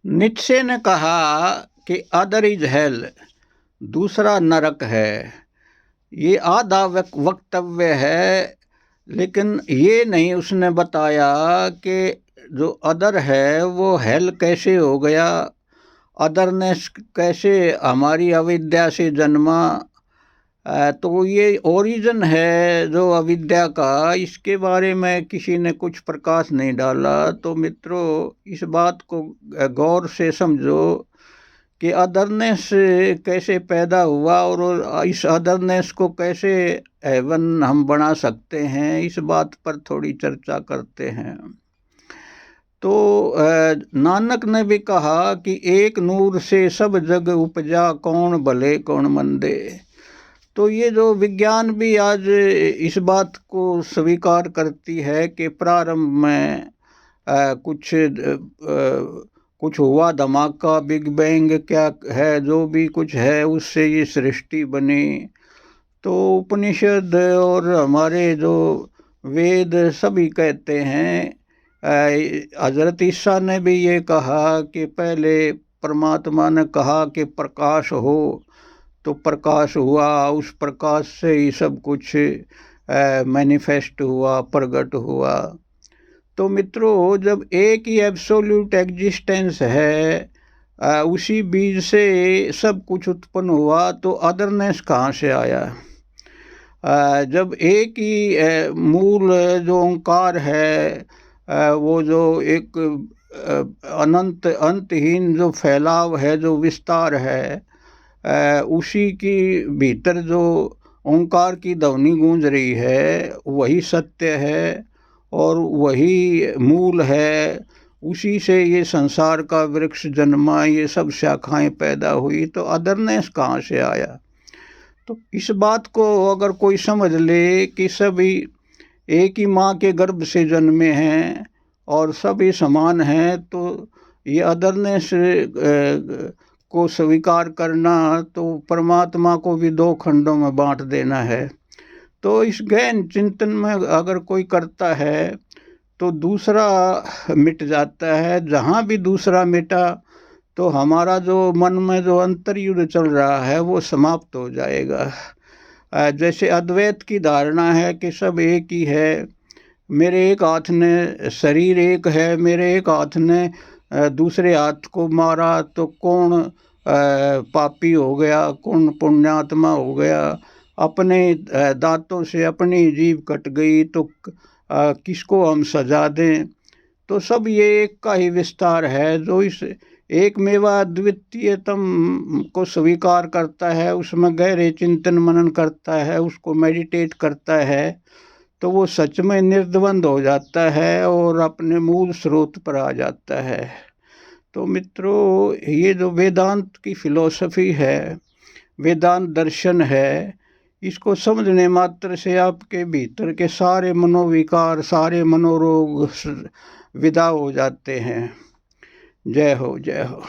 Nietzsche ने कहा कि अदर इज हेल, दूसरा नरक है। ये आधा वक्तव्य है, लेकिन ये नहीं उसने बताया कि जो अदर है वो हेल कैसे हो गया, अदरनेस कैसे हमारी अविद्या से जन्मा। तो ये ओरिजिन है जो अविद्या का, इसके बारे में किसी ने कुछ प्रकाश नहीं डाला। तो मित्रों, इस बात को गौर से समझो कि अदरनेस कैसे पैदा हुआ और इस अदरनेस को कैसे हेवन हम बना सकते हैं, इस बात पर थोड़ी चर्चा करते हैं। तो नानक ने भी कहा कि एक नूर से सब जग उपजा, कौन भले कौन मंदे। तो ये जो विज्ञान भी आज इस बात को स्वीकार करती है कि प्रारंभ में कुछ हुआ धमाका, बिग बैंग क्या है, जो भी कुछ है उससे ये सृष्टि बनी। तो उपनिषद और हमारे जो वेद सभी कहते हैं, हजरत ईसा ने भी ये कहा कि पहले परमात्मा ने कहा कि प्रकाश हो, तो प्रकाश हुआ, उस प्रकाश से ही सब कुछ मैनिफेस्ट हुआ, प्रकट हुआ। तो मित्रों, जब एक ही एब्सोल्यूट एग्जिस्टेंस है, उसी बीज से सब कुछ उत्पन्न हुआ, तो अदरनेस कहाँ से आया? जब एक ही मूल जो ओंकार है, वो जो एक अनंत अंतहीन जो फैलाव है, जो विस्तार है, उसी की भीतर जो ओंकार की ध्वनि गूंज रही है, वही सत्य है और वही मूल है। उसी से ये संसार का वृक्ष जन्मा, ये सब शाखाएं पैदा हुई। तो अदरनेस कहाँ से आया? तो इस बात को अगर कोई समझ ले कि सभी एक ही माँ के गर्भ से जन्मे हैं और सभी समान हैं, तो ये अदरनेस को स्वीकार करना तो परमात्मा को भी दो खंडों में बांट देना है। तो इस गहन चिंतन में अगर कोई करता है तो दूसरा मिट जाता है। जहाँ भी दूसरा मिटा तो हमारा जो मन में जो अंतर्युद्ध चल रहा है वो समाप्त हो जाएगा। जैसे अद्वैत की धारणा है कि सब एक ही है, मेरे एक हाथ ने शरीर एक है, मेरे एक हाथ ने दूसरे हाथ को मारा तो कौन पापी हो गया, कौन पुण्यात्मा हो गया, अपने दांतों से अपनी जीभ कट गई तो किसको हम सजा दें। तो सब ये एक का ही विस्तार है। जो इस एक मेवा अद्वितीयतम को स्वीकार करता है, उसमें गहरे चिंतन मनन करता है, उसको मेडिटेट करता है, तो वो सच में निर्द्वंद हो जाता है और अपने मूल स्रोत पर आ जाता है। तो मित्रों, ये जो वेदांत की फिलॉसफी है, वेदांत दर्शन है, इसको समझने मात्र से आपके भीतर के सारे मनोविकार, सारे मनोरोग विदा हो जाते हैं। जय हो, जय हो।